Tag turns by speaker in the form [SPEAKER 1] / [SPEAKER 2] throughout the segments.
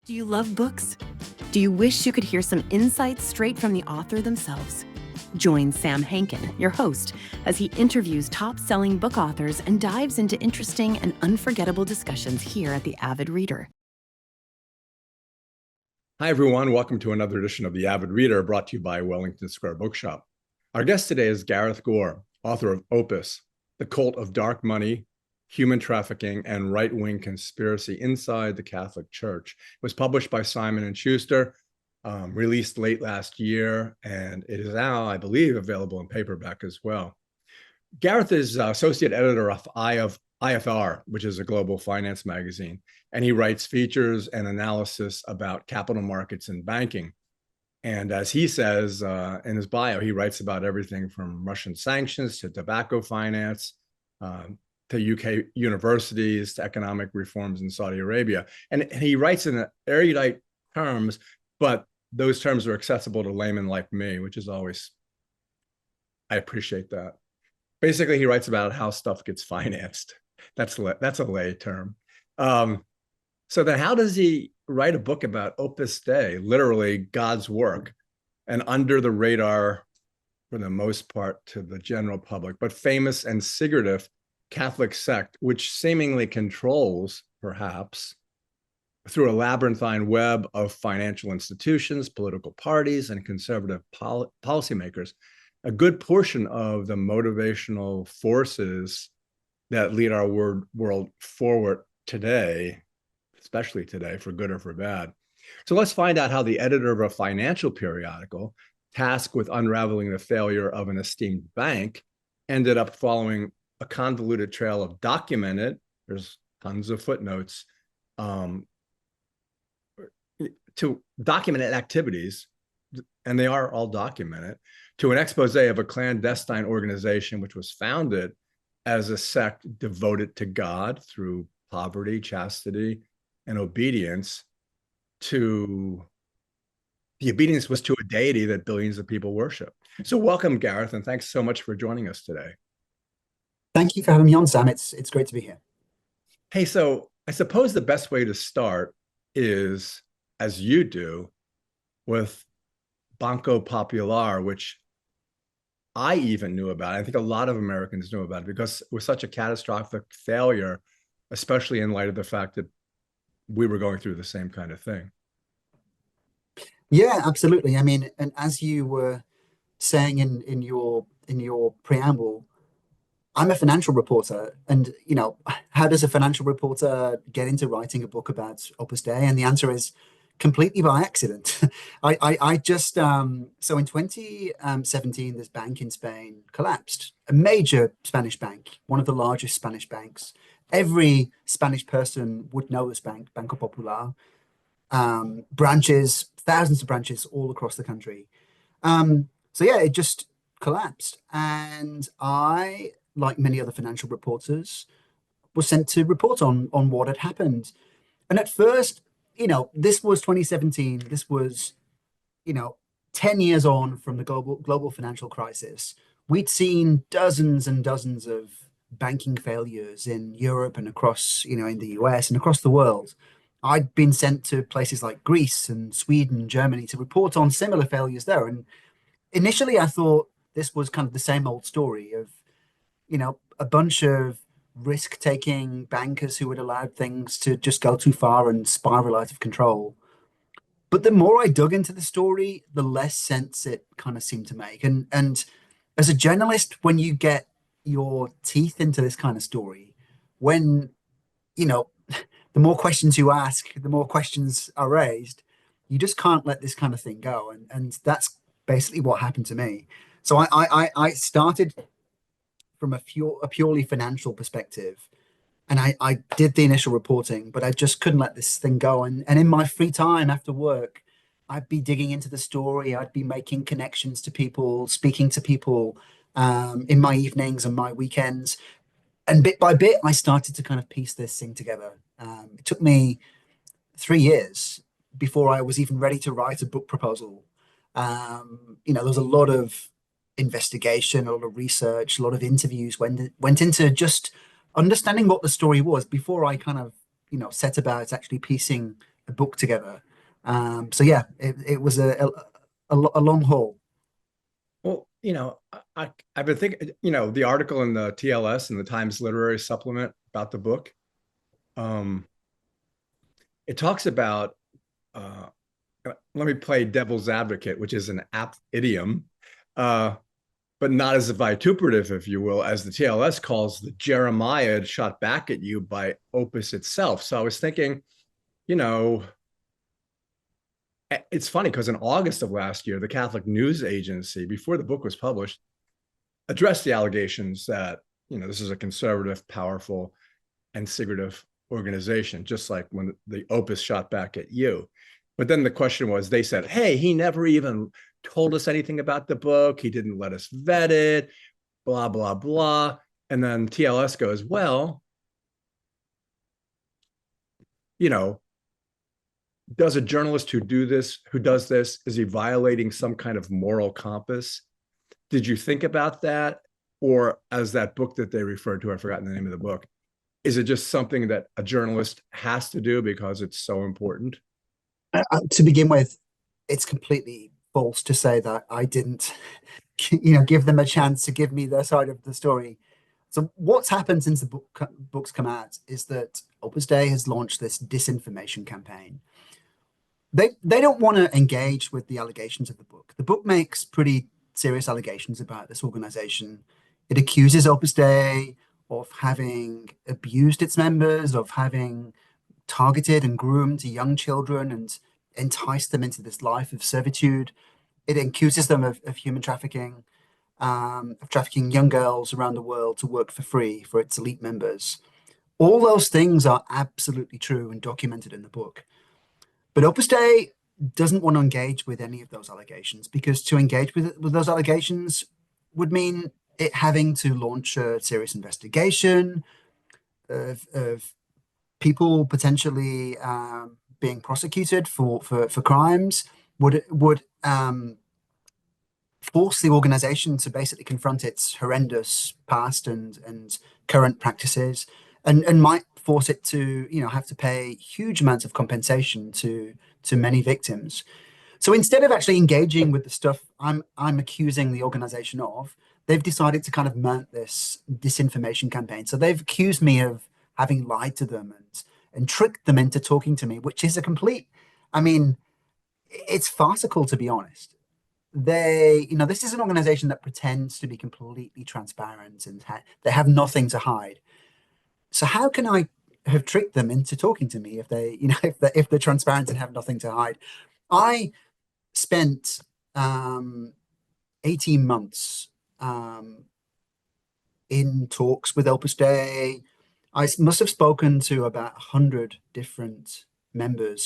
[SPEAKER 1] Do you love books? Do you wish you could hear some insights straight from the author themselves? Join Sam Hankin, your host, as he interviews top-selling book authors and dives into interesting and unforgettable discussions here at the Avid Reader.
[SPEAKER 2] Hi, everyone. Welcome to another edition of the Avid Reader, brought to you by Wellington Square Bookshop. Our guest today is Gareth Gore, author of Opus, The Cult of Dark Money, Human Trafficking, and Right-Wing Conspiracy Inside the Catholic Church. It was published by Simon & Schuster, released late last year, and it is now, I believe, available in paperback as well. Gareth is associate editor of IFR, which is a global finance magazine, and he writes features and analysis about capital markets and banking. And as he says in his bio, he writes about everything from Russian sanctions to tobacco finance, to UK universities, to economic reforms in Saudi Arabia. And he writes in erudite terms, but those terms are accessible to laymen like me, which is always, I appreciate that. Basically, he writes about how stuff gets financed. That's a lay term. So then how does he write a book about Opus Dei, literally God's work, and under the radar, for the most part, to the general public, but famous and secretive Catholic sect, which seemingly controls, perhaps, through a labyrinthine web of financial institutions, political parties, and conservative policymakers, a good portion of the motivational forces that lead our world forward today, especially today, for good or for bad. So let's find out how the editor of a financial periodical, tasked with unraveling the failure of an esteemed bank, ended up following a convoluted trail of documented, there's tons of footnotes, to documented activities, and they are all documented, to an expose of a clandestine organization which was founded as a sect devoted to God through poverty, chastity, and obedience. The obedience was to a deity that billions of people worship. So welcome, Gareth, and thanks so much for joining us today.
[SPEAKER 3] Thank you for having me on, Sam. It's great to be here.
[SPEAKER 2] Hey, so I suppose the best way to start is, as you do, with Banco Popular, which I even knew about. I think a lot of Americans knew about it because it was such a catastrophic failure, especially in light of the fact that we were going through the same kind of thing.
[SPEAKER 3] Yeah, absolutely. I mean, and as you were saying in your preamble, I'm a financial reporter, and how does a financial reporter get into writing a book about Opus Dei? And the answer is completely by accident. I just so in 2017, this bank in Spain collapsed, a major Spanish bank, one of the largest Spanish banks. Every Spanish person would know this bank, Banco Popular. Branches, thousands of branches all across the country. So yeah, it just collapsed, and I, like many other financial reporters, was sent to report on what had happened. And at first, this was 2017. This was, 10 years on from the global financial crisis. We'd seen dozens and dozens of banking failures in Europe and across, in the US and across the world. I'd been sent to places like Greece and Sweden, Germany, to report on similar failures there. And initially, I thought this was kind of the same old story of, a bunch of risk-taking bankers who had allowed things to just go too far and spiral out of control. But the more I dug into the story, the less sense it kind of seemed to make. And as a journalist, when you get your teeth into this kind of story, when, the more questions you ask, the more questions are raised, you just can't let this kind of thing go. And that's basically what happened to me. So I started from a purely financial perspective, and I did the initial reporting, but I just couldn't let this thing go. And in my free time after work, I'd be digging into the story. I'd be making connections to people, speaking to people in my evenings and my weekends. And bit by bit, I started to kind of piece this thing together. It took me 3 years before I was even ready to write a book proposal. There was a lot of investigation, a lot of research, a lot of interviews went into just understanding what the story was before I kind of, set about actually piecing a book together. So yeah, it was a long haul.
[SPEAKER 2] Well, I've been thinking, the article in the TLS and the Times Literary Supplement about the book, it talks about, let me play devil's advocate, which is an apt idiom, but not as a vituperative, if you will, as the TLS calls the Jeremiad shot back at you by Opus itself. So I was thinking, it's funny because in August of last year, the Catholic News Agency, before the book was published, addressed the allegations that, this is a conservative, powerful, and secretive organization, just like when the Opus shot back at you. But then the question was, they said, hey, he never even told us anything about the book. He didn't let us vet it, blah, blah, blah. And then TLS goes, well, does a journalist who does this, is he violating some kind of moral compass? Did you think about that? Or as that book that they referred to, I've forgotten the name of the book, is it just something that a journalist has to do because it's so important?
[SPEAKER 3] To begin with, it's completely false to say that I didn't, give them a chance to give me their side of the story. So what's happened since the books come out is that Opus Dei has launched this disinformation campaign. They don't want to engage with the allegations of the book. The book makes pretty serious allegations about this organization. It accuses Opus Dei of having abused its members, of having targeted and groomed young children and enticed them into this life of servitude. It accuses them of human trafficking, of trafficking young girls around the world to work for free for its elite members. All those things are absolutely true and documented in the book. But Opus Dei doesn't want to engage with any of those allegations, because to engage with those allegations would mean it having to launch a serious investigation of people potentially being prosecuted for crimes, would force the organization to basically confront its horrendous past and current practices, and might force it to have to pay huge amounts of compensation to many victims. So instead of actually engaging with the stuff I'm accusing the organization of, they've decided to kind of mount this disinformation campaign. So they've accused me of having lied to them and tricked them into talking to me, which is a complete, it's farcical, to be honest. This is an organization that pretends to be completely transparent and they have nothing to hide. So how can I have tricked them into talking to me if they, if they're transparent and have nothing to hide? I spent 18 months in talks with Opus Dei. I must have spoken to about 100 different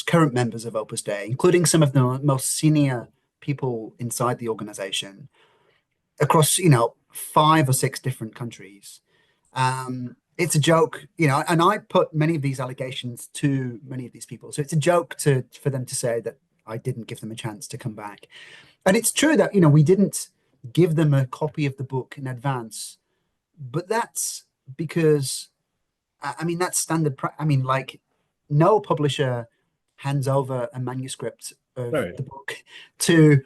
[SPEAKER 3] current members of Opus Dei, including some of the most senior people inside the organization across, 5 or 6 different countries. It's a joke, and I put many of these allegations to many of these people. So it's a joke for them to say that I didn't give them a chance to come back. And it's true that, we didn't give them a copy of the book in advance, but that's because, that's standard. Like no publisher hands over a manuscript of the book to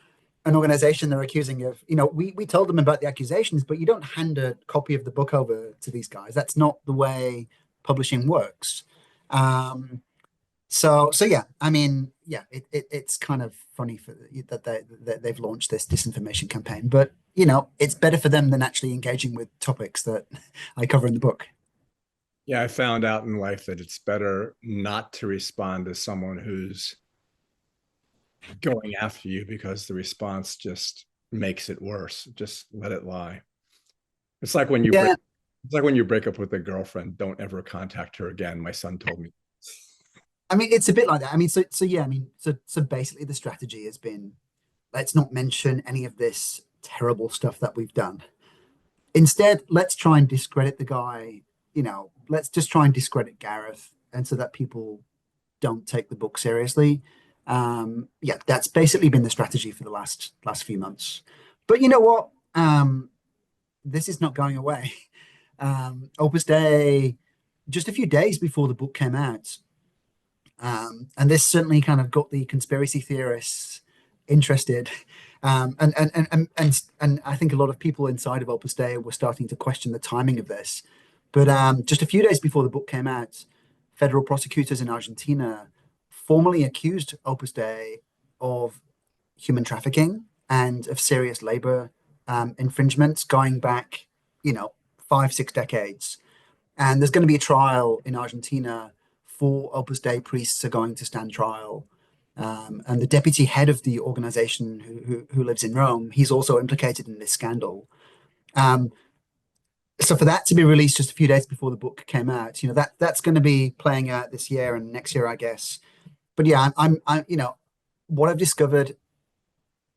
[SPEAKER 3] an organization they're accusing of, we told them about the accusations, but you don't hand a copy of the book over to these guys. That's not the way publishing works. So yeah, it's kind of funny that they've launched this disinformation campaign, but it's better for them than actually engaging with topics that I cover in the book.
[SPEAKER 2] Yeah, I found out in life that it's better not to respond to someone who's going after you, because the response just makes it worse. Just let it lie. It's like when you break up with a girlfriend, don't ever contact her again. My son told me.
[SPEAKER 3] It's a bit like that. So basically the strategy has been, let's not mention any of this terrible stuff that we've done. Instead, let's try and discredit the guy, let's just try and discredit Gareth, and so that people don't take the book seriously. That's basically been the strategy for the last few months. But you know what? This is not going away. Opus Dei, just a few days before the book came out, And this certainly kind of got the conspiracy theorists interested. And I think a lot of people inside of Opus Dei were starting to question the timing of this. But just a few days before the book came out, federal prosecutors in Argentina formally accused Opus Dei of human trafficking and of serious labor infringements going back, 5, 6 decades. And there's going to be a trial in Argentina. 4 Opus Dei priests are going to stand trial. And the deputy head of the organization who lives in Rome, he's also implicated in this scandal. Um, so for that to be released just a few days before the book came out, that's going to be playing out this year and next year, I guess. But yeah, I'm what I've discovered,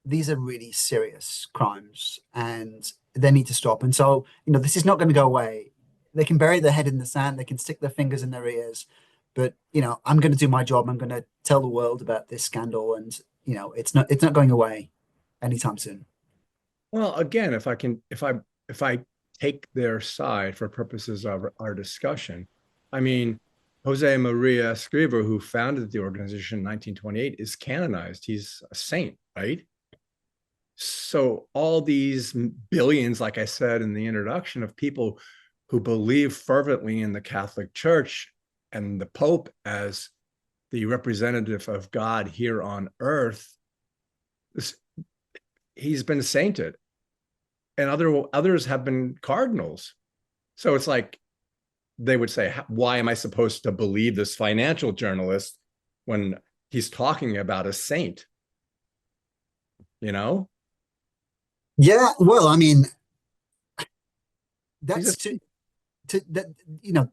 [SPEAKER 3] these are really serious crimes and they need to stop. And so, this is not going to go away. They can bury their head in the sand, they can stick their fingers in their ears, but I'm going to do my job. I'm going to tell the world about this scandal, and it's not going away anytime soon.
[SPEAKER 2] Well, again, if I take their side for purposes of our discussion, I mean, Jose Maria Escrivá, who founded the organization in 1928, is canonized. He's a saint, right? So all these billions, like I said in the introduction, of people who believe fervently in the Catholic Church and the Pope as the representative of God here on earth, he's been sainted, and others have been cardinals. So it's like they would say, why am I supposed to believe this financial journalist when he's talking about a saint?
[SPEAKER 3] Yeah, well, I mean,
[SPEAKER 2] He's
[SPEAKER 3] that's
[SPEAKER 2] just,
[SPEAKER 3] that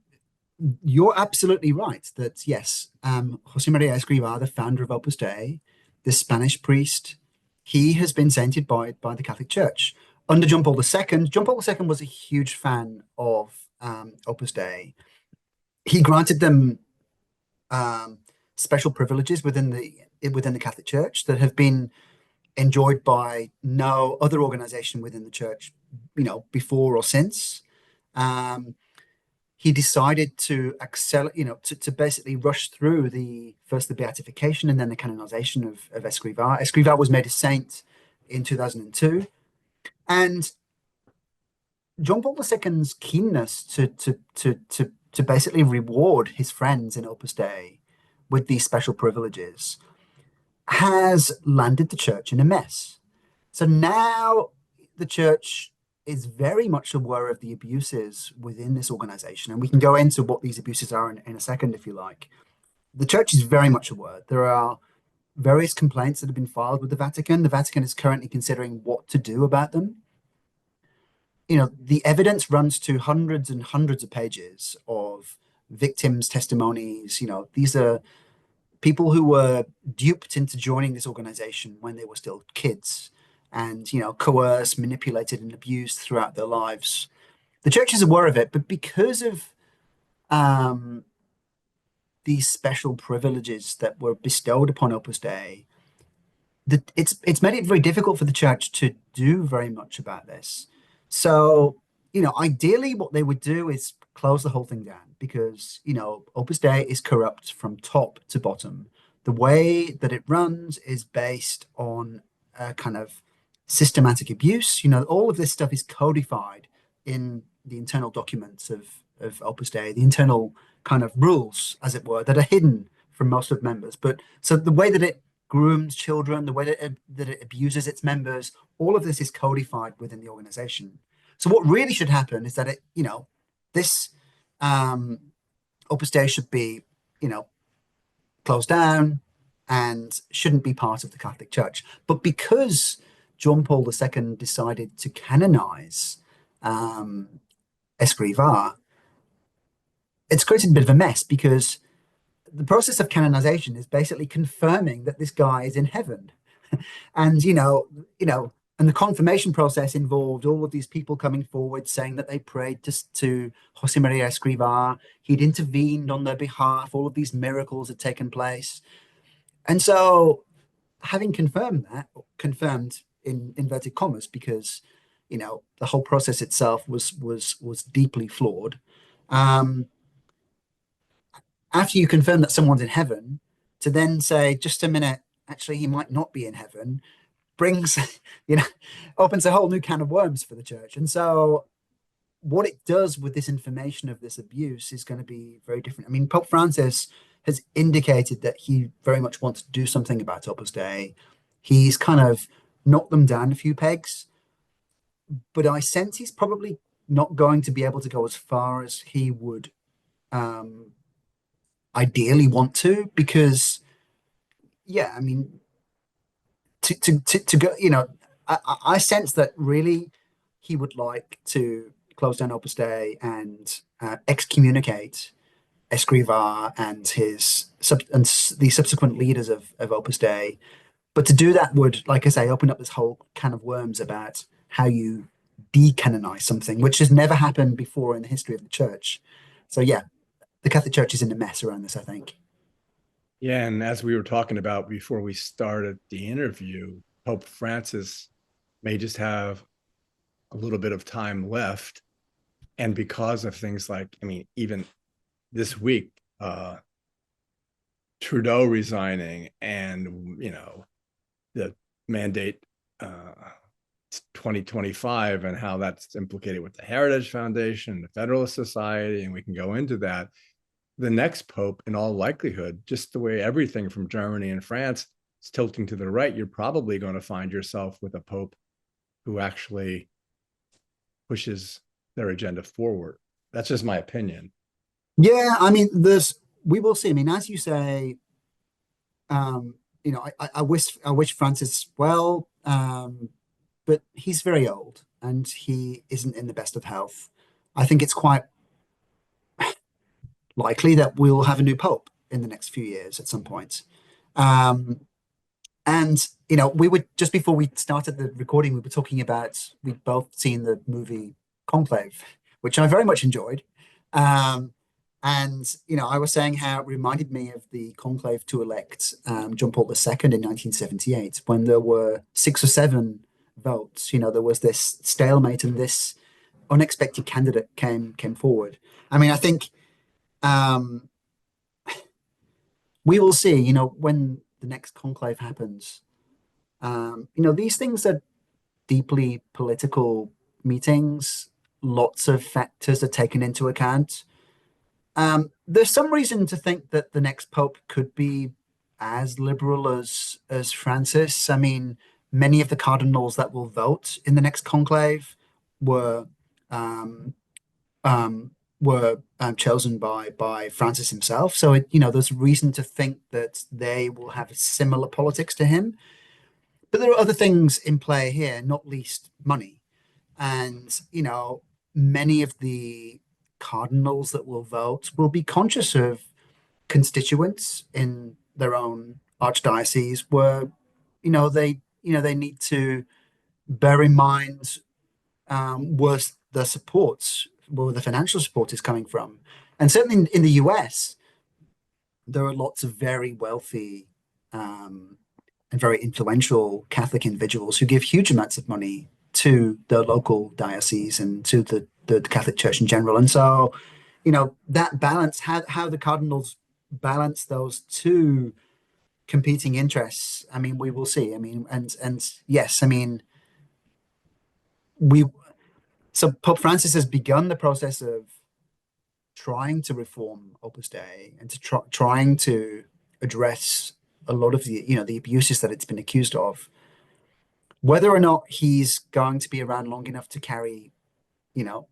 [SPEAKER 3] you're absolutely right that yes, Jose Maria Escrivá, the founder of Opus Dei, the Spanish priest, he has been sainted by the Catholic Church under John Paul II. John Paul II was a huge fan of Opus Dei. He granted them special privileges within the Catholic Church that have been enjoyed by no other organization within the church, before or since. He decided to accelerate, to basically rush through first the beatification and then the canonization of Escrivá. Escrivá was made a saint in 2002, and John Paul II's keenness to basically reward his friends in Opus Dei with these special privileges has landed the church in a mess. So now the church is very much aware of the abuses within this organization. And we can go into what these abuses are in a second, if you like. The church is very much aware. There are various complaints that have been filed with the Vatican. The Vatican is currently considering what to do about them. The evidence runs to hundreds and hundreds of pages of victims' testimonies. These are people who were duped into joining this organization when they were still kids and, coerced, manipulated, and abused throughout their lives. The church is aware of it, but because of these special privileges that were bestowed upon Opus Dei, it's made it very difficult for the church to do very much about this. So, ideally what they would do is close the whole thing down because, Opus Dei is corrupt from top to bottom. The way that it runs is based on a kind of systematic abuse. All of this stuff is codified in the internal documents of Opus Dei, the internal kind of rules, as it were, that are hidden from most of members. But so the way that it grooms children, the way that it abuses its members, all of this is codified within the organization. So what really should happen is that this Opus Dei should be, closed down and shouldn't be part of the Catholic Church. But because John Paul II decided to canonize Escrivá, it's created a bit of a mess because the process of canonization is basically confirming that this guy is in heaven. And and the confirmation process involved all of these people coming forward saying that they prayed to Jose Maria Escrivá. He'd intervened on their behalf. All of these miracles had taken place. And so having confirmed in inverted commas, because the whole process itself was deeply flawed. after you confirm that someone's in heaven, to then say, just a minute, actually, he might not be in heaven, brings, opens a whole new can of worms for the church. And so what it does with this information of this abuse is going to be very different. I mean, Pope Francis has indicated that he very much wants to do something about Opus Dei. He's kind of knocked them down a few pegs, but I sense he's probably not going to be able to go as far as he would ideally want to, because, yeah, I mean, to go, I sense that really he would like to close down Opus Dei and excommunicate Escrivá and the subsequent leaders of Opus Dei. But to do that would, like I say, open up this whole can of worms about how you decanonize something, which has never happened before in the history of the church. So yeah, the Catholic Church is in a mess around this, I think.
[SPEAKER 2] Yeah, and as we were talking about before we started the interview, Pope Francis may just have a little bit of time left. And because of things like, I mean, even this week, Trudeau resigning and, the mandate 2025 and how that's implicated with the Heritage Foundation, the Federalist Society, and we can go into that. The next pope, in all likelihood, just the way everything from Germany and France is tilting to the right, you're probably going to find yourself with a pope who actually pushes their agenda forward. That's just my opinion.
[SPEAKER 3] Yeah, I mean, we will see. I mean, as you say, I wish Francis well, but he's very old and he isn't in the best of health. I think it's quite likely that we'll have a new pope in the next few years at some point. And we were, just before we started the recording, we were talking about, we'd both seen the movie Conclave, which I very much enjoyed. And I was saying how it reminded me of the conclave to elect John Paul II in 1978, when there were 6 or 7 votes. There was this stalemate, and this unexpected candidate came forward. I mean, I think we will see. When the next conclave happens. These things are deeply political meetings. Lots of factors are taken into account. There's some reason to think that the next pope could be as liberal as Francis. I mean, many of the cardinals that will vote in the next conclave were chosen by Francis himself. So there's reason to think that they will have similar politics to him. But there are other things in play here, not least money. And many of the cardinals that will vote will be conscious of constituents in their own archdiocese where they need to bear in mind where the supports, where the financial support is coming from. And certainly in the US, there are lots of very wealthy and very influential Catholic individuals who give huge amounts of money to the local diocese and to the Catholic Church in general. And so, that balance, how the cardinals balance those two competing interests, I mean, we will see. I mean, and yes, I mean, so Pope Francis has begun the process of trying to reform Opus Dei and to trying to address a lot of the abuses that it's been accused of. Whether or not he's going to be around long enough to carry, to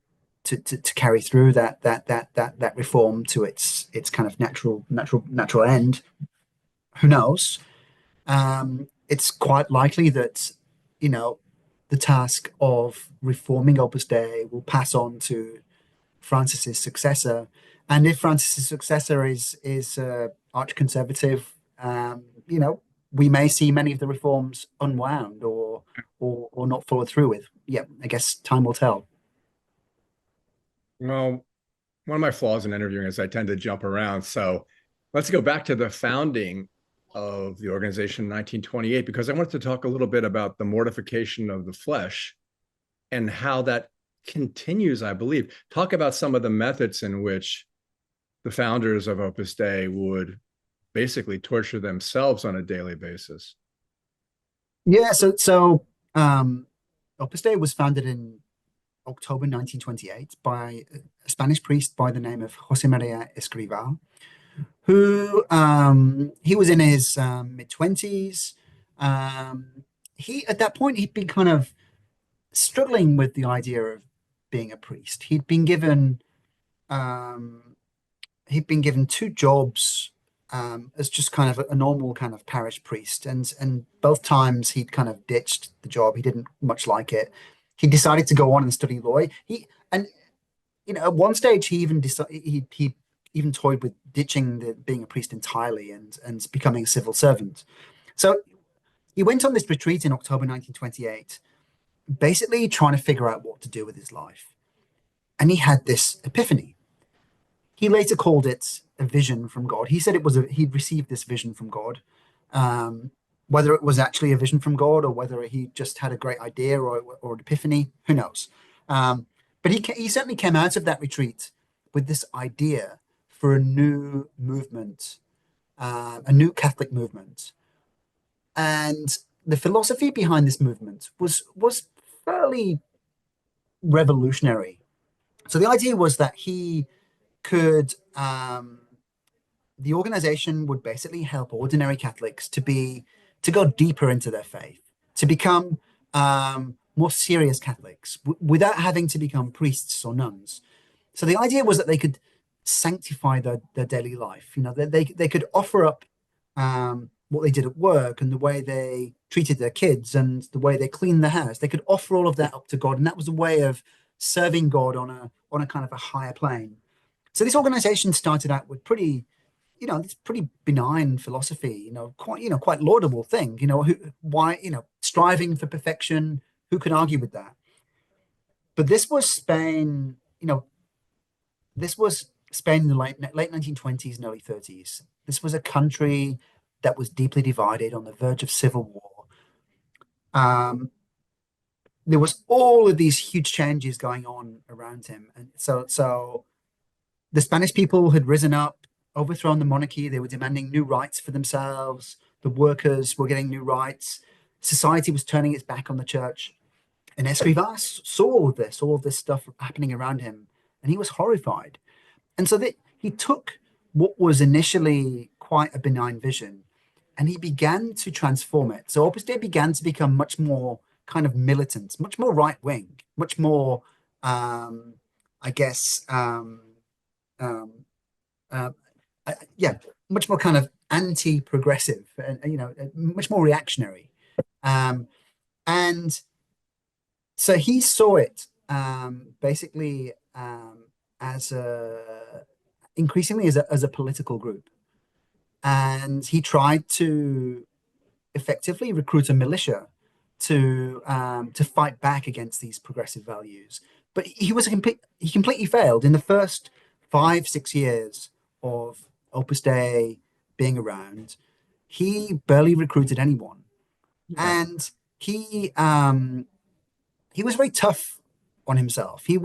[SPEAKER 3] carry through that reform to its kind of natural end, who knows? It's quite likely that the task of reforming Opus Dei will pass on to Francis's successor, and if Francis's successor is arch conservative, we may see many of the reforms unwound or not followed through with. Yeah, I guess time will tell.
[SPEAKER 2] Well, one of my flaws in interviewing is I tend to jump around. So let's go back to the founding of the organization in 1928, because I wanted to talk a little bit about the mortification of the flesh and how that continues, I believe. Talk about some of the methods in which the founders of Opus Dei would basically torture themselves on a daily basis.
[SPEAKER 3] Yeah, so Opus Dei was founded in October 1928 by a Spanish priest by the name of Jose Maria Escrivá, who he was in his mid-20s. He at that point he'd been kind of struggling with the idea of being a priest. Um, he'd been given two jobs as just kind of a normal kind of parish priest, and both times he'd kind of ditched the job. He didn't much like it. He decided to go on and study law. And at one stage he even decided he even toyed with ditching being a priest entirely and becoming a civil servant. So he went on this retreat in October 1928, basically trying to figure out what to do with his life. And he had this epiphany. He later called it a vision from God. He said he'd received this vision from God. Whether it was actually a vision from God or whether he just had a great idea or an epiphany, who knows? But he certainly came out of that retreat with this idea for a new movement, a new Catholic movement. And the philosophy behind this movement was fairly revolutionary. So the idea was that he could the organization would basically help ordinary Catholics to go deeper into their faith, to become more serious Catholics without having to become priests or nuns. So the idea was that they could sanctify their daily life. They could offer up what they did at work and the way they treated their kids and the way they cleaned the house. They could offer all of that up to God, and that was a way of serving God on a kind of a higher plane. So this organization started out with this pretty benign philosophy, quite laudable thing, striving for perfection. Who could argue with that? But this was Spain, in the late 1920s and early 30s. This was a country that was deeply divided, on the verge of civil war. There was all of these huge changes going on around him. And so the Spanish people had risen up, overthrown the monarchy. They were demanding new rights for themselves. The workers were getting new rights. Society was turning its back on the church. And Escrivá saw all of this stuff happening around him, and he was horrified. And so he took what was initially quite a benign vision, and he began to transform it. So Opus Dei began to become much more kind of militant, much more right-wing, much more, much more kind of anti-progressive, and much more reactionary. And so he saw it basically as increasingly as a political group, and he tried to effectively recruit a militia to fight back against these progressive values. But he completely failed in the first 5-6 years of Opus Dei being around. He barely recruited anyone, and he was very tough on himself. He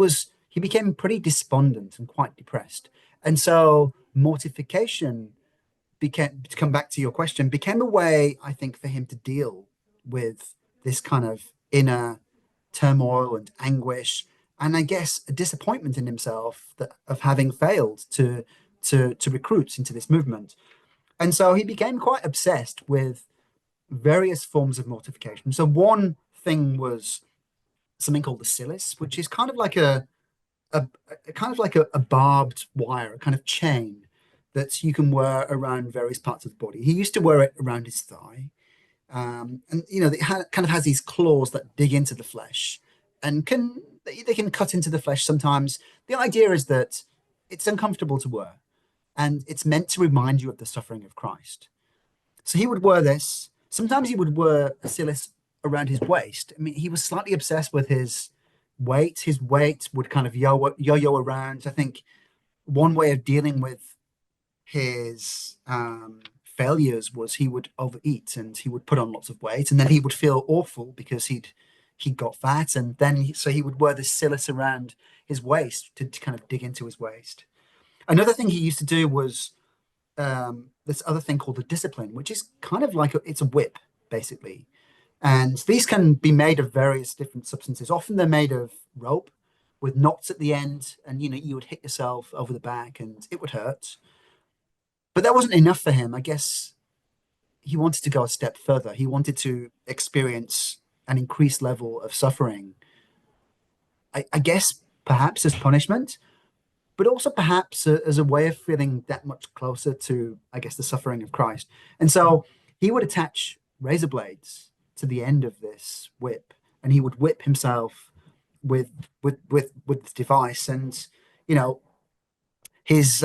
[SPEAKER 3] became pretty despondent and quite depressed, and so mortification became, to come back to your question, became a way, I think, for him to deal with this kind of inner turmoil and anguish, and I guess a disappointment in himself of having failed to recruit into this movement. And so he became quite obsessed with various forms of mortification. So one thing was something called the Silis, which is kind of like a barbed wire, a kind of chain that you can wear around various parts of the body. He used to wear it around his thigh. And it kind of has these claws that dig into the flesh and they can cut into the flesh sometimes. The idea is that it's uncomfortable to wear, and it's meant to remind you of the suffering of Christ. So he would wear this. Sometimes he would wear a Silis around his waist. I mean, he was slightly obsessed with his weight. His weight would kind of yo-yo around. I think one way of dealing with his failures was he would overeat and he would put on lots of weight, and then he would feel awful because he got fat, and then so he would wear this Silis around his waist to kind of dig into his waist. Another thing he used to do was this other thing called the discipline, which is kind of like it's a whip, basically. And these can be made of various different substances. Often they're made of rope with knots at the end, and you would hit yourself over the back and it would hurt. But that wasn't enough for him. I guess he wanted to go a step further. He wanted to experience an increased level of suffering. I guess perhaps as punishment, but also perhaps as a way of feeling that much closer to, I guess, the suffering of Christ. And so he would attach razor blades to the end of this whip, and he would whip himself with this device. And you know, his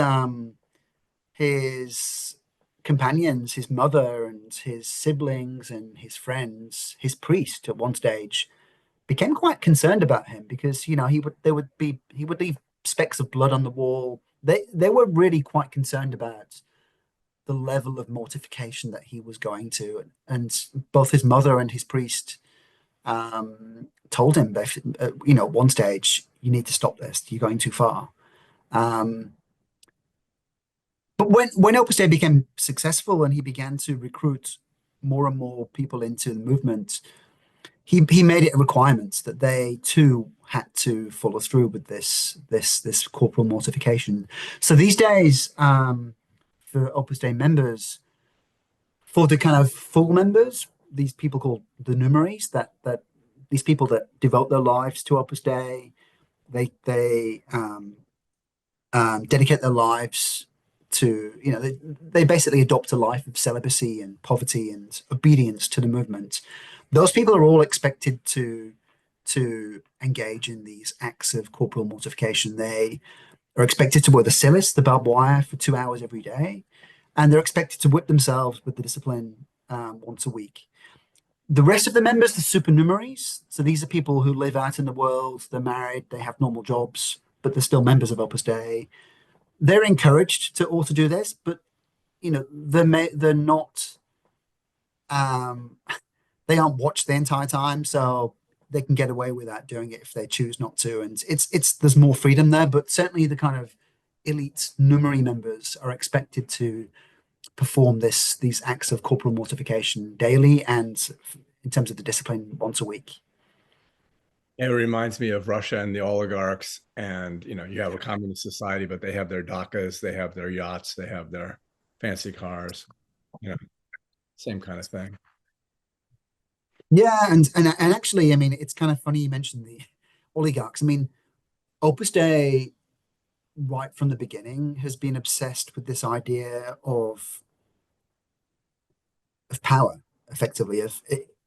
[SPEAKER 3] his companions, his mother and his siblings and his friends, his priest at one stage became quite concerned about him because he would leave specks of blood on the wall. They were really quite concerned about the level of mortification that he was going to, and both his mother and his priest told him that at one stage, you need to stop this. You're going too far. Um, but when Opus Dei became successful and he began to recruit more and more people into the movement, he made it a requirement that they too had to follow through with this corporal mortification. So these days, for Opus Dei members, for the kind of full members, these people called the numeraries, that these people that devote their lives to Opus Dei, they dedicate their lives to, they basically adopt a life of celibacy and poverty and obedience to the movement. Those people are all expected to engage in these acts of corporal mortification. They are expected to wear the cilice, the barbed wire, for 2 hours every day, and they're expected to whip themselves with the discipline once a week. The rest of the members, the supernumeraries, so these are people who live out in the world, they're married, they have normal jobs, but they're still members of Opus Dei. They're encouraged to also do this, but they're not they aren't watched the entire time, so they can get away without doing it if they choose not to. And it's there's more freedom there, but certainly the kind of elite numerary members are expected to perform these acts of corporal mortification daily and in terms of the discipline once a week.
[SPEAKER 2] It reminds me of Russia and the oligarchs, and you have a communist society, but they have their dakas, they have their yachts, they have their fancy cars, same kind of thing.
[SPEAKER 3] Yeah, and actually, I mean, it's kind of funny you mentioned the oligarchs. I mean, Opus Dei, right from the beginning, has been obsessed with this idea of power, effectively.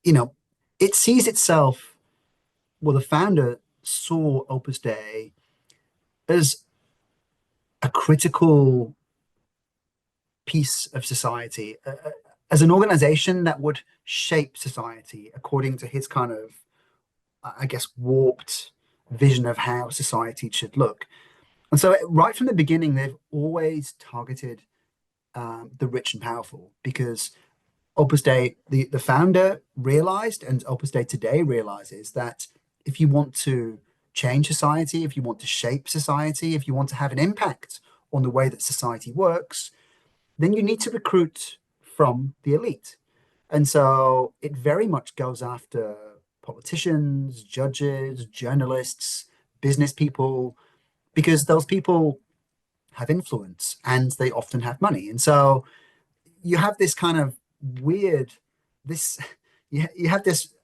[SPEAKER 3] It sees itself. Well, the founder saw Opus Dei as a critical piece of society, as an organization that would shape society according to his kind of, I guess, warped vision of how society should look. And so, right from the beginning, they've always targeted the rich and powerful because Opus Dei, the founder realized, and Opus Dei today realizes that if you want to change society, if you want to shape society, if you want to have an impact on the way that society works, then you need to recruit from the elite. And so it very much goes after politicians, judges, journalists, business people, because those people have influence and they often have money. And so you have this kind of weird, this, you have this,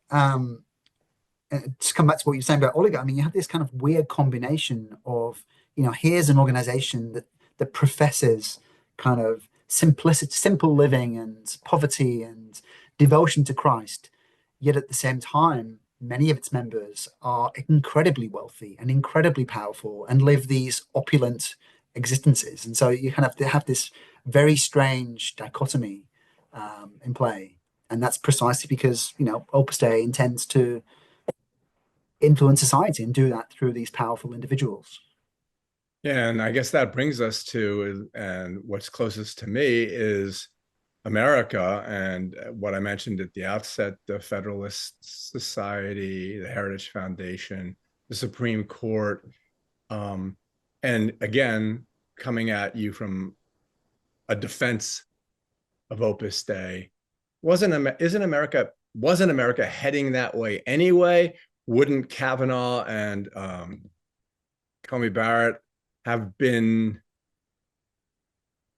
[SPEAKER 3] to come back to what you're saying about oligarchy, I mean, you have this kind of weird combination of, here's an organization that professes kind of simplicity, simple living and poverty and devotion to Christ. Yet at the same time, many of its members are incredibly wealthy and incredibly powerful and live these opulent existences. And so you kind of have this very strange dichotomy in play. And that's precisely because, Opus Dei intends to influence society and do that through these powerful individuals.
[SPEAKER 2] Yeah, and I guess that brings us to, and what's closest to me is America, and what I mentioned at the outset, the Federalist Society, the Heritage Foundation, the Supreme Court. And again, coming at you from a defense of Opus Dei. Wasn't America heading that way anyway? Wouldn't Kavanaugh and Comey Barrett have been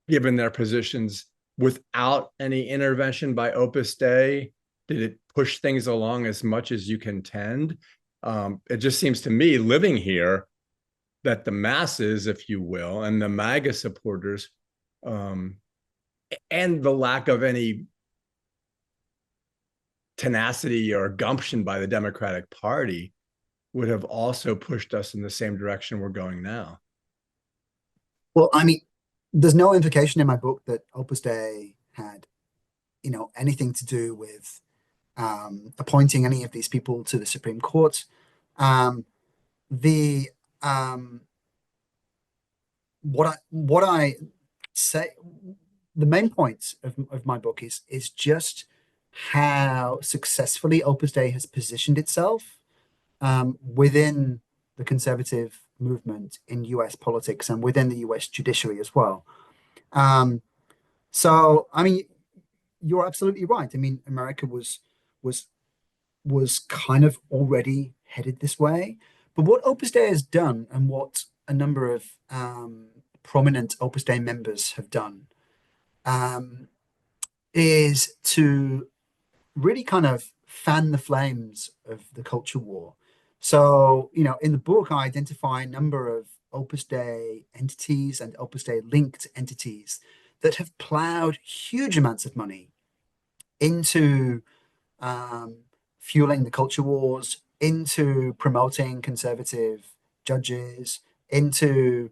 [SPEAKER 2] given their positions without any intervention by Opus Dei? Did it push things along as much as you contend? It just seems to me, living here, that the masses, if you will, and the MAGA supporters, and the lack of any tenacity or gumption by the Democratic Party would have also pushed us in the same direction we're going now.
[SPEAKER 3] Well, I mean, there's no implication in my book that Opus Dei had, anything to do with appointing any of these people to the Supreme Court. The what I say, the main point of my book is just how successfully Opus Dei has positioned itself within the conservative movement in US politics and within the US judiciary as well. So, I mean, you're absolutely right. I mean, America was kind of already headed this way. But what Opus Dei has done, and what a number of prominent Opus Dei members have done, is to really kind of fan the flames of the culture war. So, in the book, I identify a number of Opus Dei entities and Opus Dei linked entities that have plowed huge amounts of money into fueling the culture wars, into promoting conservative judges, into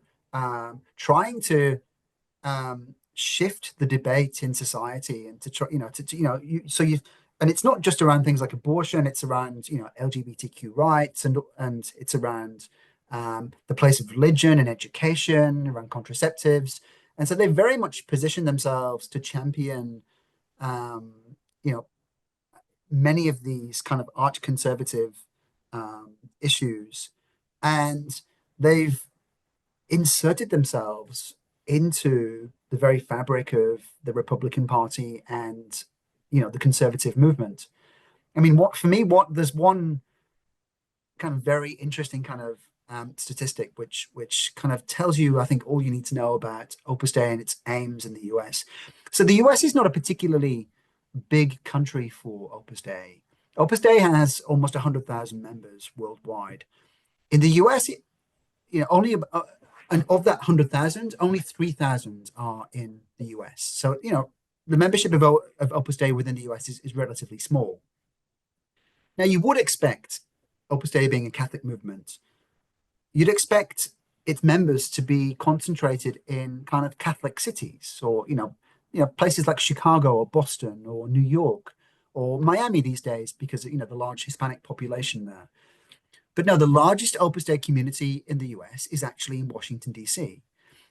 [SPEAKER 3] trying to shift the debate in society, and to try, and it's not just around things like abortion, it's around, LGBTQ rights, and it's around the place of religion and education, around contraceptives. And so they very much position themselves to champion, many of these kind of arch conservative issues. And they've inserted themselves into the very fabric of the Republican Party and the conservative movement. I mean, there's one kind of very interesting kind of statistic which kind of tells you, I think, all you need to know about Opus Dei and its aims in the US. So the US is not a particularly big country for Opus Dei. Opus Dei has almost 100,000 members worldwide. In the US, only and of that 100,000, only 3,000 are in the US. So, the membership of Opus Dei within the US is relatively small. Now, you would expect, Opus Dei being a Catholic movement, you'd expect its members to be concentrated in kind of Catholic cities, or, places like Chicago or Boston or New York or Miami these days, because, the large Hispanic population there. But no, the largest Opus Dei community in the US is actually in Washington, D.C.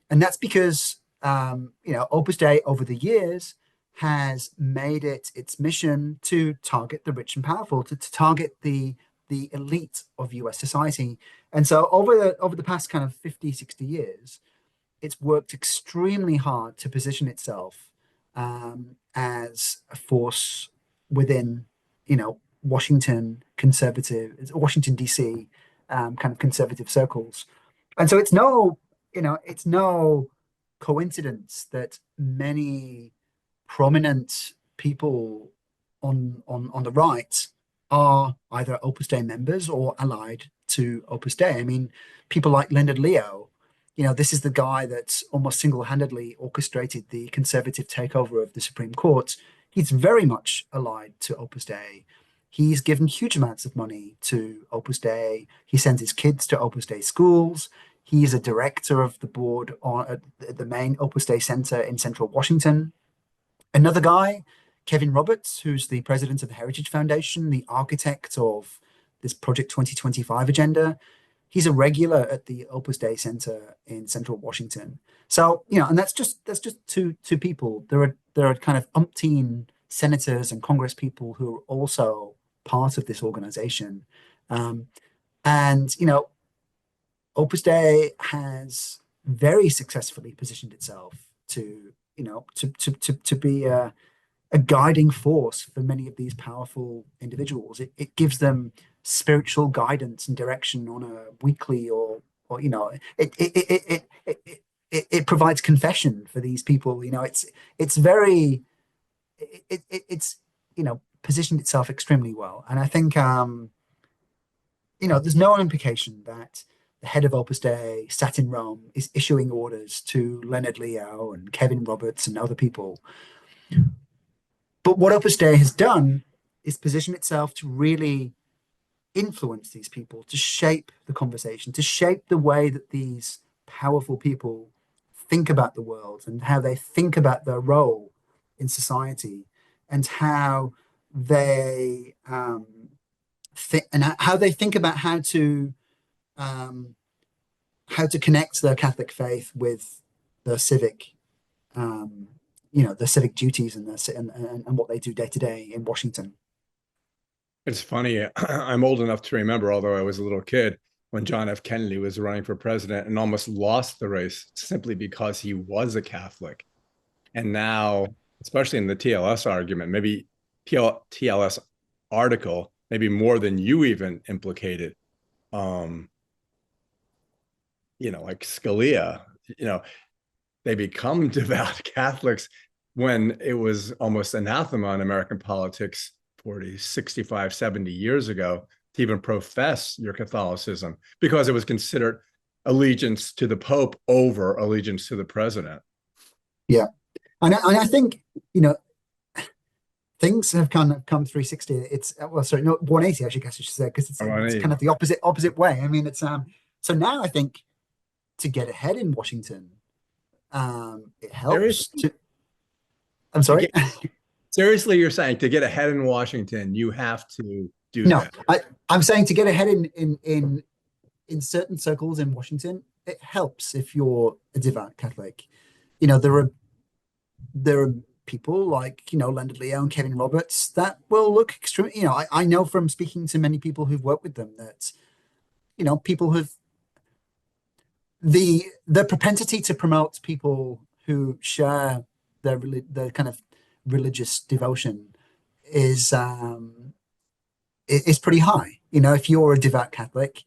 [SPEAKER 3] And that's because, Opus Dei over the years has made it its mission to target the rich and powerful, to target the elite of US society. And so over the past kind of 50, 60 years, it's worked extremely hard to position itself as a force within, Washington DC kind of conservative circles. And so it's no coincidence that many prominent people on the right are either Opus Dei members or allied to Opus Dei. I mean, people like Leonard Leo, this is the guy that almost single-handedly orchestrated the conservative takeover of the Supreme Court. He's very much allied to Opus Dei. He's given huge amounts of money to Opus Dei. He sends his kids to Opus Dei schools. He is a director of the board at the main Opus Dei Center in Central Washington. Another guy, Kevin Roberts, who's the president of the Heritage Foundation, the architect of this Project 2025 agenda, he's a regular at the Opus Dei Center in Central Washington. So, and that's just two people. There are kind of umpteen senators and Congress people who are also part of this organization. And, Opus Dei has very successfully positioned itself to, to be a guiding force for many of these powerful individuals. It gives them spiritual guidance and direction on a weekly or it provides confession for these people. It's very it's positioned itself extremely well, and I think there's no implication that the head of Opus Dei sat in Rome is issuing orders to Leonard Leo and Kevin Roberts and other people. But what Opus Dei has done is position itself to really influence these people, to shape the conversation, to shape the way that these powerful people think about the world and how they think about their role in society, and how they think about how to connect their Catholic faith with their civic, the civic duties and what they do day to day in Washington.
[SPEAKER 2] It's funny. I'm old enough to remember, although I was a little kid, when John F. Kennedy was running for president and almost lost the race simply because he was a Catholic. And now, especially in the TLS argument, maybe TLS article, maybe more than you even implicated, like Scalia, they become devout Catholics when it was almost anathema in American politics 40, 65, 70 years ago to even profess your Catholicism, because it was considered allegiance to the Pope over allegiance to the president.
[SPEAKER 3] Yeah. And I think, things have kind of come 360. It's 180, I should say, because it's kind of the opposite way. I mean, it's so now I think to get ahead in Washington, it helps to. I'm sorry.
[SPEAKER 2] Seriously, you're saying to get ahead in Washington, you have to do that?
[SPEAKER 3] No, I'm saying to get ahead in certain circles in Washington, it helps if you're a devout Catholic. There are people like Leonard Leo and Kevin Roberts that will look extremely. I know from speaking to many people who've worked with them that people have the propensity to promote people who share their kind of religious devotion is pretty high. If you're a devout Catholic,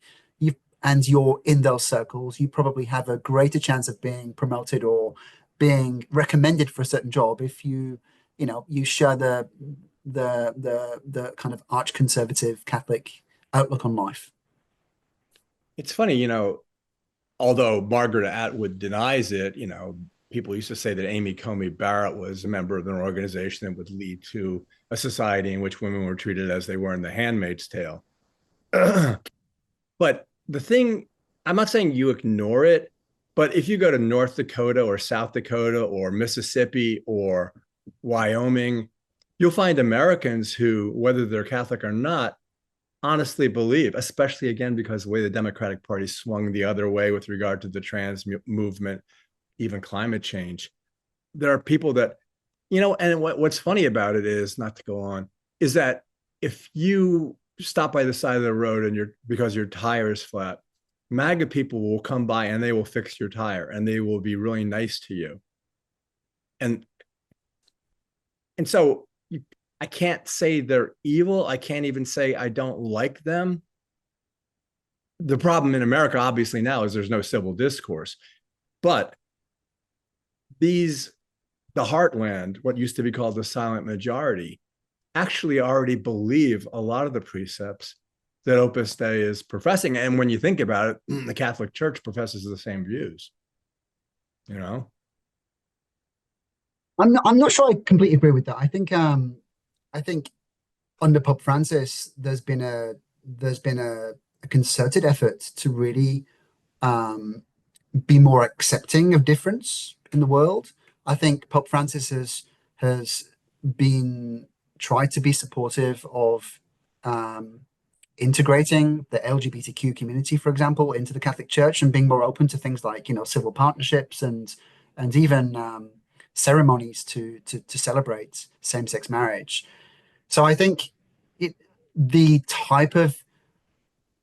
[SPEAKER 3] and you're in those circles, you probably have a greater chance of being promoted or being recommended for a certain job if you share the kind of arch conservative Catholic outlook on life.
[SPEAKER 2] It's funny, although Margaret Atwood denies it, people used to say that Amy Comey Barrett was a member of an organization that would lead to a society in which women were treated as they were in The Handmaid's Tale. But the thing, I'm not saying you ignore it, but if you go to North Dakota or South Dakota or Mississippi or Wyoming, you'll find Americans who, whether they're Catholic or not, honestly believe, especially again, because the way the Democratic Party swung the other way with regard to the trans movement, even climate change. There are people that, and what's funny about it is, not to go on, is that if you stop by the side of the road and because your tire is flat, MAGA people will come by and they will fix your tire and they will be really nice to you. And so I can't say they're evil. I can't even say I don't like them. The problem in America, obviously, now is there's no civil discourse. But the heartland, what used to be called the silent majority, actually already believe a lot of the precepts that Opus Dei is professing. And when you think about it, the Catholic Church professes the same views. I'm
[SPEAKER 3] not sure I completely agree with that. I think under Pope Francis, there's been a concerted effort to really be more accepting of difference in the world. I think Pope Francis has been tried to be supportive of integrating the LGBTQ community, for example, into the Catholic Church and being more open to things like civil partnerships and even ceremonies to celebrate same-sex marriage. So I think the type of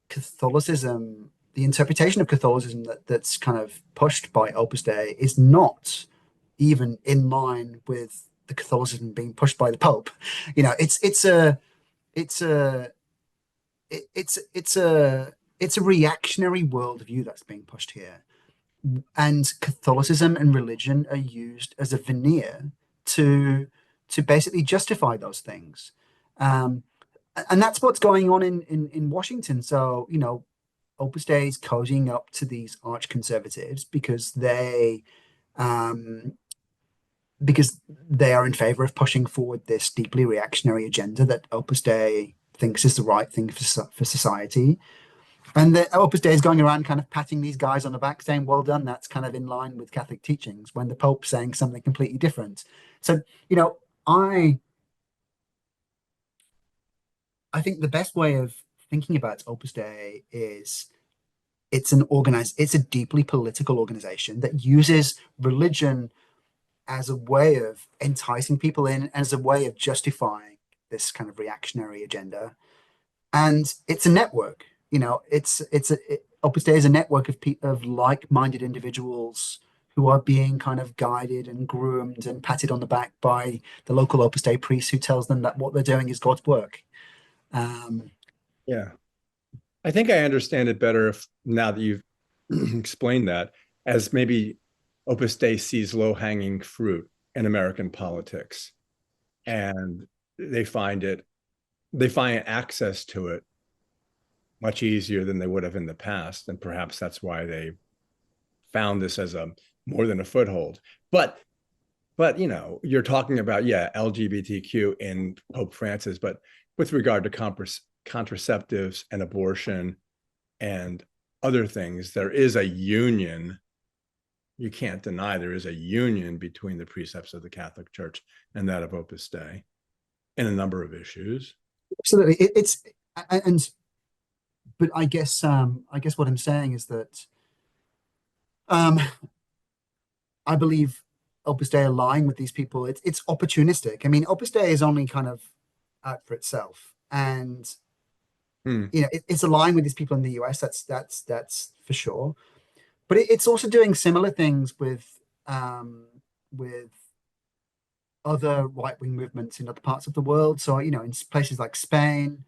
[SPEAKER 3] Catholicism the interpretation of Catholicism that's kind of pushed by Opus Dei is not even in line with the Catholicism being pushed by the Pope. It's a reactionary worldview that's being pushed here, and Catholicism and religion are used as a veneer to basically justify those things. And that's what's going on in Washington. So, Opus Dei is cozying up to these arch conservatives because they are in favor of pushing forward this deeply reactionary agenda that Opus Dei thinks is the right thing for society. And the Opus Dei is going around kind of patting these guys on the back, saying, well done, that's kind of in line with Catholic teachings, when the Pope's saying something completely different. So, I think the best way of thinking about Opus Dei is it's a deeply political organization that uses religion as a way of enticing people in, as a way of justifying this kind of reactionary agenda. And it's a network. Opus Dei is a network of like-minded individuals who are being kind of guided and groomed and patted on the back by the local Opus Dei priest who tells them that what they're doing is God's work.
[SPEAKER 2] Yeah. I think I understand it better now that you've explained that, as maybe Opus Dei sees low-hanging fruit in American politics, and they find access to it much easier than they would have in the past, and perhaps that's why they found this as a more than a foothold. But you're talking about LGBTQ in Pope Francis, but with regard to contraceptives and abortion and other things, there is a union. You can't deny there is a union between the precepts of the Catholic Church and that of Opus Dei in a number of issues.
[SPEAKER 3] Absolutely. But I guess what I'm saying is that I believe Opus Dei align with these people. It's opportunistic. I mean, Opus Dei is only kind of out for itself, and it's aligned with these people in the US. That's for sure. But it's also doing similar things with other right-wing movements in other parts of the world. So, in places like Spain,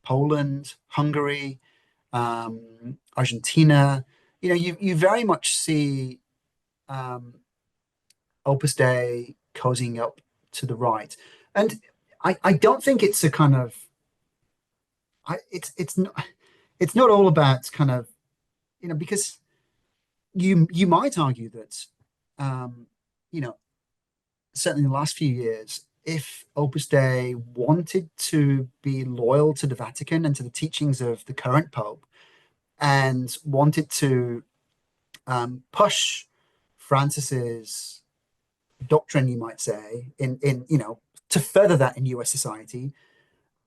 [SPEAKER 3] Poland, Hungary, Argentina, you very much see Opus Dei cozying up to the right. And I don't think it's a kind of it's not all about kind of, because you might argue that certainly in the last few years, if Opus Dei wanted to be loyal to the Vatican and to the teachings of the current Pope, and wanted to push Francis's doctrine, you might say, in to further that in US society,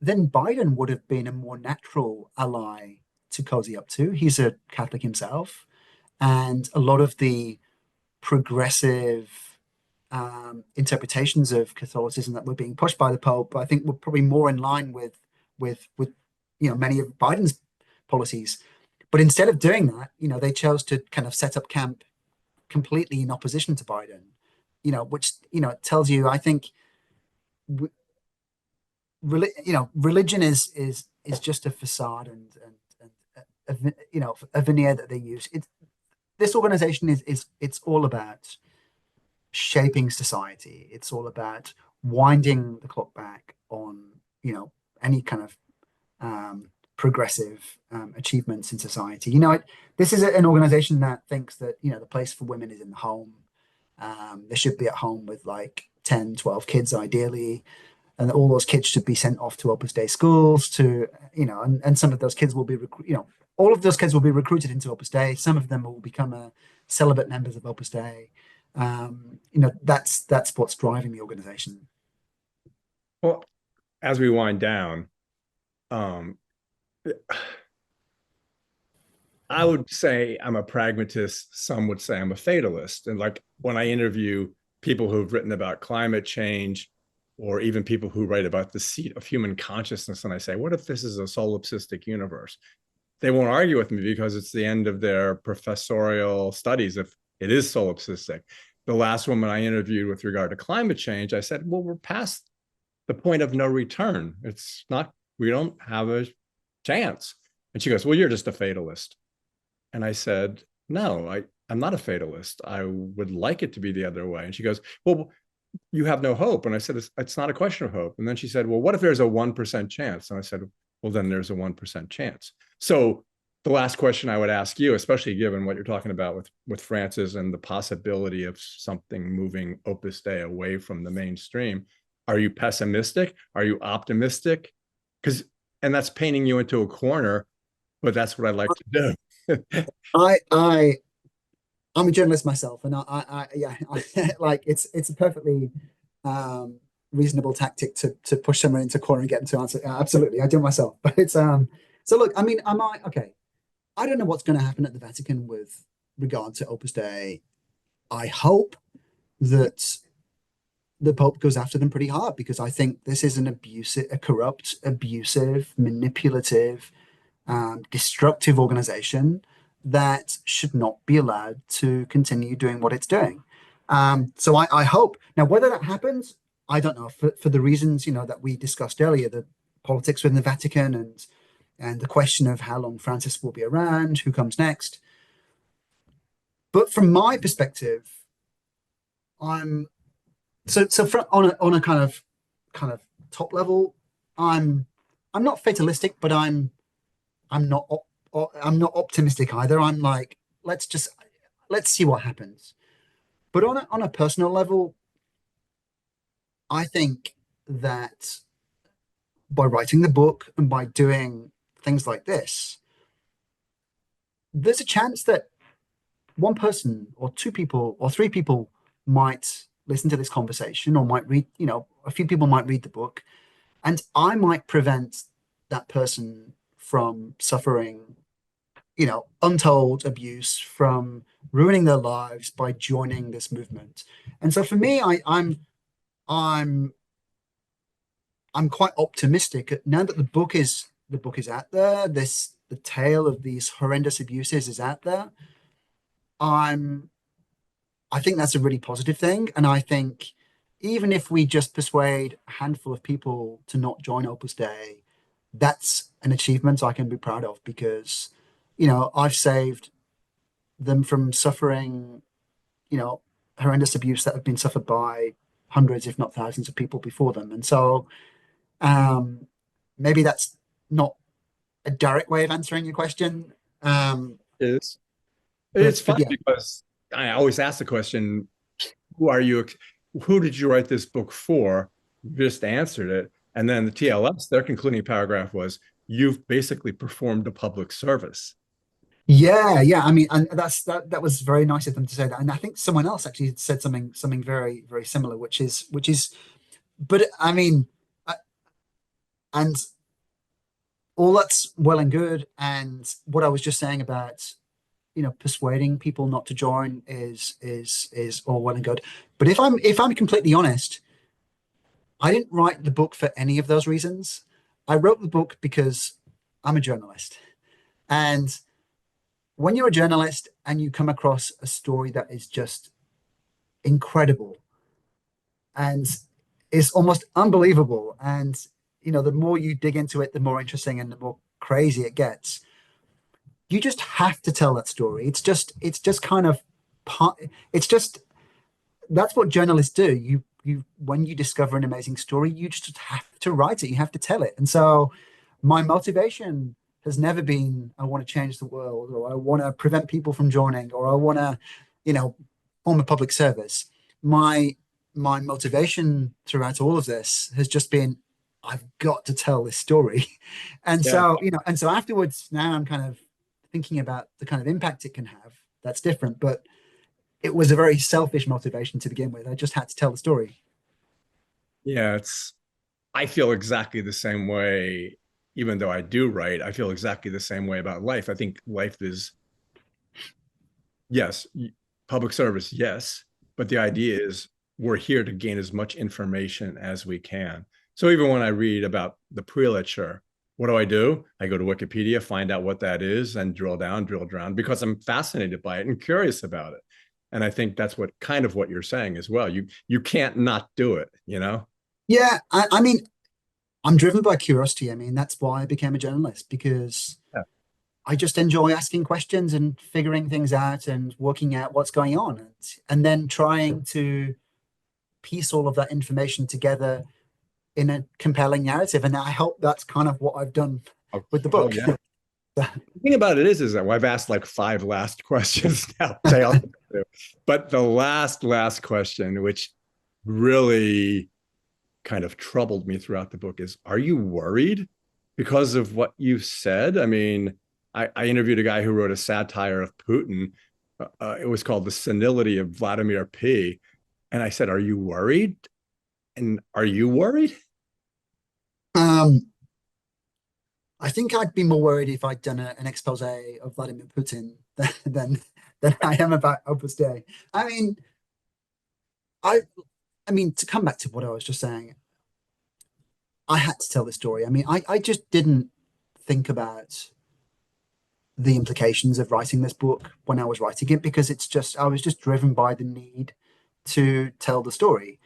[SPEAKER 3] then Biden would have been a more natural ally to cozy up to. He's a Catholic himself, and a lot of the progressive interpretations of Catholicism that were being pushed by the Pope, I think, were probably more in line with many of Biden's policies. But instead of doing that, they chose to kind of set up camp completely in opposition to Biden. Which tells you, I think, religion is just a facade and a veneer that they use. This organization it's all about shaping society. It's all about winding the clock back on any kind of progressive achievements in society. This is an organization that thinks that the place for women is in the home. They should be at home with like 10, 12 kids ideally, and all those kids should be sent off to Opus Dei schools to and some of those kids will be all of those kids will be recruited into Opus Dei. Some of them will become celibate members of Opus Dei. That's what's driving the organization.
[SPEAKER 2] Well, as we wind down, I would say I'm a pragmatist. Some would say I'm a fatalist. And like when I interview people who've written about climate change, or even people who write about the seat of human consciousness, and I say, what if this is a solipsistic universe? they won't argue with me because it's the end of their professorial studies if it is solipsistic. The last woman I interviewed with regard to climate change, I said, well, we're past the point of no return. It's not, we don't have a chance. And she goes, well, you're just a fatalist. And I said, no, I'm not a fatalist. I would like it to be the other way. And she goes, well, you have no hope. And I said, it's not a question of hope. And then she said, well, what if there's a 1% chance? And I said, well, then there's a 1% chance. So the last question I would ask you, especially given what you're talking about with Francis and the possibility of something moving Opus Dei away from the mainstream, are you pessimistic? Are you optimistic? And that's painting you into a corner, but that's what I like to do.
[SPEAKER 3] I'm a journalist myself, and like it's a perfectly reasonable tactic to push someone into a corner and get them to answer. Absolutely, I do it myself. But it's so look, I mean, I don't know what's going to happen at the Vatican with regard to Opus Dei. I hope that the Pope goes after them pretty hard, because I think this is a corrupt, abusive, manipulative, destructive organization that should not be allowed to continue doing what it's doing. So I hope. Now, whether that happens, I don't know, for the reasons, that we discussed earlier, the politics within the Vatican and the question of how long Francis will be around, who comes next. But from my perspective, on a kind of top level, I'm not fatalistic, but I'm not optimistic either. I'm like, let's see what happens. But on a personal level, I think that by writing the book and by doing things like this, there's a chance that one person or two people or three people might listen to this conversation, or might read, a few people might read the book, and I might prevent that person from suffering, untold abuse, from ruining their lives by joining this movement. And so for me, I'm quite optimistic now that the book is out there. The tale of these horrendous abuses is out there. I think that's a really positive thing. And I think even if we just persuade a handful of people to not join Opus Dei, that's an achievement I can be proud of, because, I've saved them from suffering, horrendous abuse that have been suffered by hundreds, if not thousands of people before them. And so maybe that's not a direct way of answering your question.
[SPEAKER 2] It's
[SPEAKER 3] But
[SPEAKER 2] funny
[SPEAKER 3] yeah.
[SPEAKER 2] because I always ask the question, who did you write this book for? You just answered it. And then the TLS, their concluding paragraph was, you've basically performed a public service.
[SPEAKER 3] Yeah. I mean, and that was very nice of them to say that. And I think someone else actually said something very, very similar, which is, but I mean, and all that's well and good. And what I was just saying about, persuading people not to join is all well and good. But if I'm completely honest, I didn't write the book for any of those reasons. I wrote the book because I'm a journalist. And when you're a journalist and you come across a story that is just incredible and is almost unbelievable, and the more you dig into it, the more interesting and the more crazy it gets, you just have to tell that story. It's just kind of part. It's just, that's what journalists do. You when you discover an amazing story, you just have to write it. You have to tell it. And so my motivation has never been, I want to change the world, or I want to prevent people from joining, or I want to, form a public service. My motivation throughout all of this has just been, I've got to tell this story. And so, afterwards, now I'm kind of thinking about the kind of impact it can have. That's different, but it was a very selfish motivation to begin with. I just had to tell the story.
[SPEAKER 2] Yeah, I feel exactly the same way. Even though I do write, I feel exactly the same way about life. I think life is, yes, public service, yes, but the idea is we're here to gain as much information as we can. So even when I read about the prelature, What do? I go to Wikipedia, find out what that is, and drill down, because I'm fascinated by it and curious about it. And I think that's what you're saying as well. You can't not do it, you know?
[SPEAKER 3] Yeah, I mean, I'm driven by curiosity. I mean, that's why I became a journalist, because
[SPEAKER 2] Yeah.
[SPEAKER 3] I just enjoy asking questions and figuring things out and working out what's going on, and then trying to piece all of that information together in a compelling narrative. And I hope that's kind of what I've done with the
[SPEAKER 2] Oh,
[SPEAKER 3] book.
[SPEAKER 2] yeah. The thing about it is that I've asked like 5 last questions now, but the last question, which really kind of troubled me throughout the book, is: are you worried because of what you've said? I mean, I interviewed a guy who wrote a satire of Putin. It was called "The Senility of Vladimir P." And I said, "Are you worried? And are you worried?"
[SPEAKER 3] I think I'd be more worried if I'd done an expose of Vladimir Putin than I am about Opus Dei. I mean, I mean, to come back to what I was just saying, I had to tell this story. I mean, I just didn't think about the implications of writing this book when I was writing it, because I was just driven by the need to tell the story.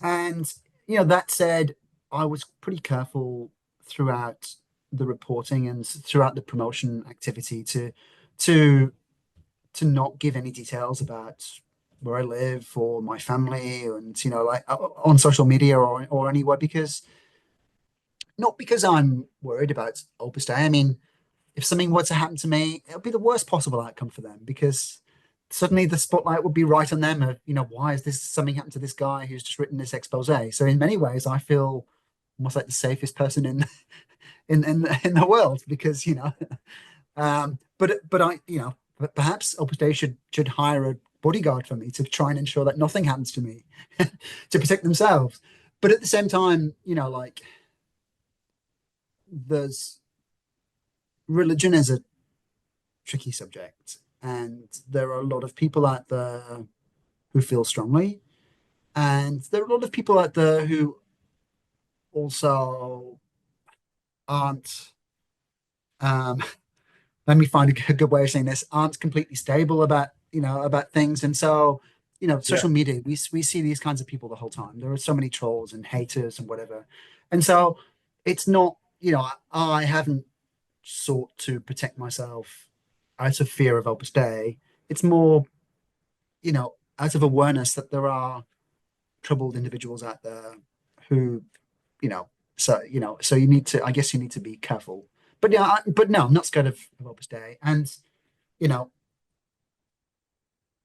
[SPEAKER 3] And, that said, I was pretty careful throughout the reporting and throughout the promotion activity to not give any details about where I live or my family, and like on social media or anywhere, because not because I'm worried about Opus Dei. I mean, if something were to happen to me, it would be the worst possible outcome for them, because suddenly the spotlight would be right on them of, why is this something happened to this guy who's just written this expose? So in many ways, I feel almost like the safest person in in the world, because but perhaps Opus Dei should hire a bodyguard for me to try and ensure that nothing happens to me to protect themselves. But at the same time, like, there's religion is a tricky subject, and there are a lot of people out there who feel strongly, and there are a lot of people out there who also aren't um, let me find a good way of saying this, aren't completely stable about things. And so, social media, we see these kinds of people the whole time. There are so many trolls and haters and whatever. And so it's not, I haven't sought to protect myself out of fear of Opus Dei. It's more, out of awareness that there are troubled individuals out there who, so you need to, I guess you need to be careful. But yeah, but no, I'm not scared of Opus Dei. And, you know,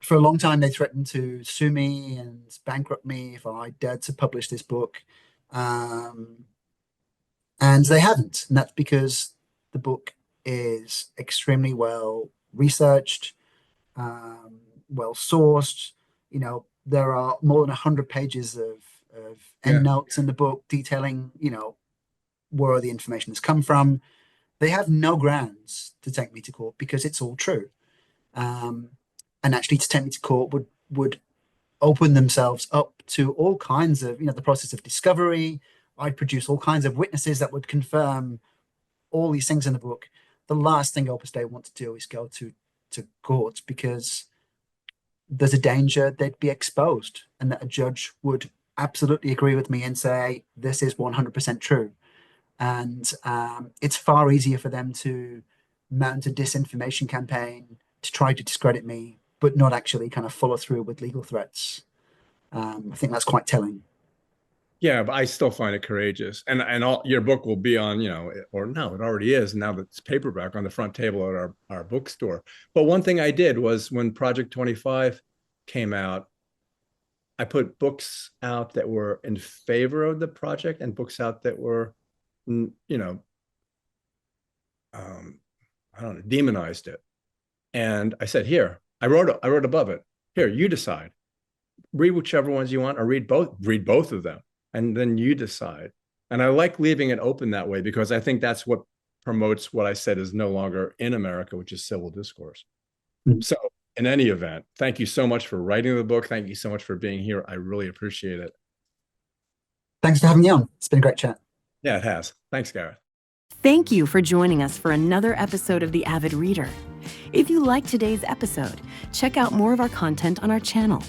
[SPEAKER 3] for a long time, they threatened to sue me and bankrupt me if I dared to publish this book. Um, and they haven't. And that's because the book is extremely well researched, well sourced. There are more than 100 pages of endnotes in the book detailing, where the information has come from. They have no grounds to take me to court because it's all true. And actually, to take me to court would open themselves up to all kinds of, the process of discovery. I'd produce all kinds of witnesses that would confirm all these things in the book. The last thing Opus Dei want to do is go to court, because there's a danger they'd be exposed, and that a judge would absolutely agree with me and say this is 100% true. And it's far easier for them to mount a disinformation campaign to try to discredit me, but not actually kind of follow through with legal threats. I think that's quite telling.
[SPEAKER 2] Yeah, but I still find it courageous. And all your book will be on, or no, it already is now that it's paperback, on the front table at our bookstore. But one thing I did was, when Project 25 came out, I put books out that were in favor of the project and books out that were, I don't know, demonized it. And I said, here, I wrote above it, here, you decide. Read whichever ones you want, or read both of them, and then you decide. And I like leaving it open that way, because I think that's what promotes what I said is no longer in America, which is civil discourse. Mm-hmm. So in any event, thank you so much for writing the book. Thank you so much for being here. I really appreciate it.
[SPEAKER 3] Thanks for having me on. It's been a great chat.
[SPEAKER 2] Yeah, it has. Thanks, Gareth.
[SPEAKER 1] Thank you for joining us for another episode of The Avid Reader. If you liked today's episode, check out more of our content on our channel.